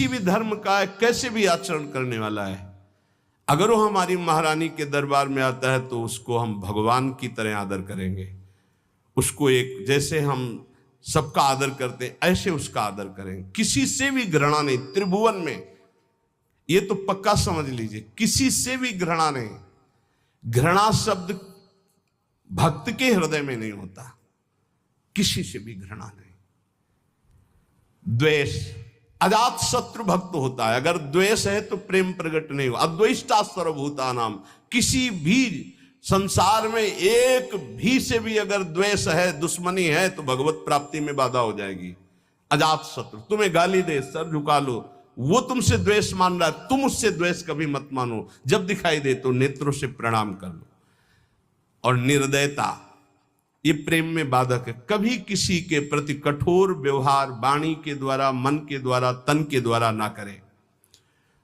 किसी भी धर्म का है, कैसे भी आचरण करने वाला है, अगर वो हमारी महारानी के दरबार में आता है तो उसको हम भगवान की तरह आदर करेंगे। उसको एक जैसे हम सबका आदर करते हैं ऐसे उसका आदर करेंगे, किसी से भी घृणा नहीं। त्रिभुवन में ये तो पक्का समझ लीजिए, किसी से भी घृणा नहीं। घृणा शब्द भक्त के हृदय में नहीं होता, किसी से भी घृणा नहीं। द्वेष, अजात शत्रु भक्त होता है, अगर द्वेष है तो प्रेम प्रकट नहीं हो। अद्वेष्टा सर्वभूतानाम, किसी भी संसार में एक भी से भी अगर द्वेष है, दुश्मनी है, तो भगवत प्राप्ति में बाधा हो जाएगी। अजात शत्रु, तुम्हें गाली दे सर झुका लो, वो तुमसे द्वेष मान रहा है, तुम उससे द्वेष कभी मत मानो। जब दिखाई दे तो नेत्रों से प्रणाम कर लो। और निर्दयता, ये प्रेम में बाधक है। कभी किसी के प्रति कठोर व्यवहार वाणी के द्वारा, मन के द्वारा, तन के द्वारा ना करें।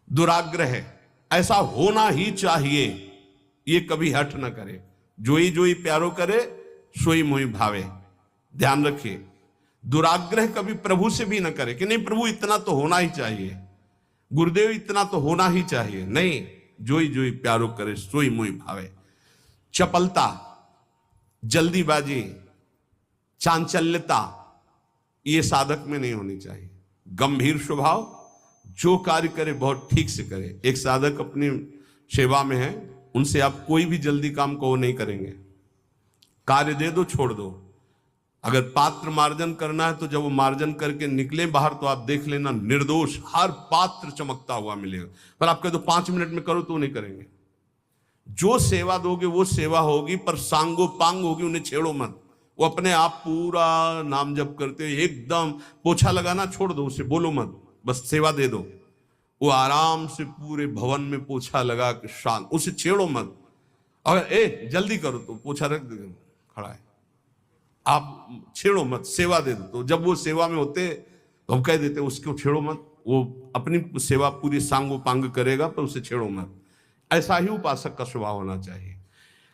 दुराग्रह, ऐसा होना ही चाहिए, ये कभी हट ना करे। जोई जोई प्यारो करे, सोई मोई भावे, ध्यान रखिए। दुराग्रह कभी प्रभु से भी ना करे कि नहीं प्रभु इतना तो होना ही चाहिए, गुरुदेव इतना तो होना ही चाहिए, नहीं। जोई जोई प्यारो करे, सोई मोई भावे। चपलता, जल्दीबाजी, चांचल्यता, ये साधक में नहीं होनी चाहिए। गंभीर स्वभाव, जो कार्य करे बहुत ठीक से करे। एक साधक अपनी सेवा में है, उनसे आप कोई भी जल्दी काम को वो नहीं करेंगे। कार्य दे दो, छोड़ दो। अगर पात्र मार्जन करना है तो जब वो मार्जन करके निकले बाहर तो आप देख लेना निर्दोष हर पात्र चमकता हुआ मिलेगा। पर आप कह दो 5 मिनट में करो तो वो नहीं करेंगे। जो सेवा दोगे वो सेवा होगी, पर सांगो पांग होगी, उन्हें छेड़ो मत। वो अपने आप पूरा नाम जप करते एकदम, पोछा लगाना छोड़ दो, उसे बोलो मत, बस सेवा दे दो। वो आराम से पूरे भवन में पोछा लगा के शांत, उसे छेड़ो मत। अगर जल्दी करो तो पोछा रख दे खड़ा है, आप छेड़ो मत, सेवा दे दो। तो जब वो सेवा में होते तो हम कह देते उसको छेड़ो मत, वो अपनी सेवा पूरी सांगो पांग करेगा, पर उसे छेड़ो मत। ऐसा ही उपासक का स्वभाव होना चाहिए।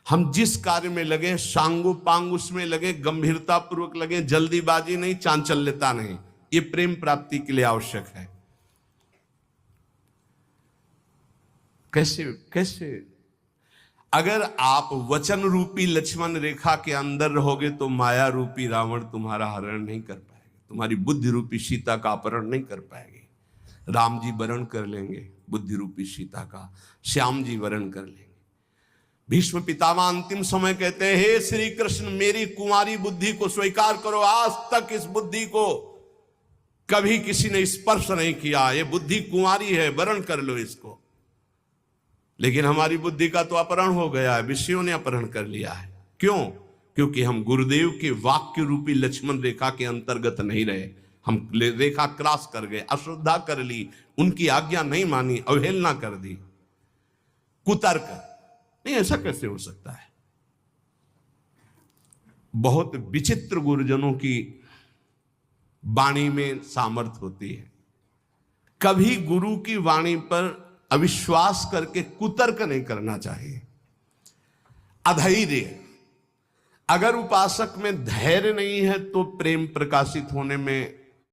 हम जिस कार्य में लगे सांगो पांग उसमें लगे, गंभीरता पूर्वक लगे, जल्दीबाजी नहीं, चांचल्यता नहीं। ये प्रेम प्राप्ति के लिए आवश्यक है। कैसे अगर आप वचन रूपी लक्ष्मण रेखा के अंदर रहोगे तो माया रूपी रावण तुम्हारा हरण नहीं कर पाएगा, तुम्हारी बुद्धि रूपी सीता का अपहरण नहीं कर पाएगी। राम जी वरण कर लेंगे बुद्धि रूपी सीता का, श्याम जी वरण कर लेंगे। भीष्म पितामह अंतिम समय कहते हैं, हे श्री कृष्ण मेरी कुमारी बुद्धि को स्वीकार करो। आज तक इस बुद्धि को कभी किसी ने स्पर्श नहीं किया, ये बुद्धि कुमारी है, वरण कर लो इसको। लेकिन हमारी बुद्धि का तो अपहरण हो गया है, विषयों ने अपहरण कर लिया है। क्यों? क्योंकि हम गुरुदेव के वाक्य रूपी लक्ष्मण रेखा के अंतर्गत नहीं रहे। हम रेखा क्रॉस कर गए, अश्रद्धा कर ली, उनकी आज्ञा नहीं मानी, अवहेलना कर दी, कुतर्क। नहीं, ऐसा कैसे हो सकता है? बहुत विचित्र गुरुजनों की वाणी में सामर्थ्य होती है। कभी गुरु की वाणी पर अविश्वास करके कुतर्क नहीं करना चाहिए। अधैर्य, अगर उपासक में धैर्य नहीं है तो प्रेम प्रकाशित होने में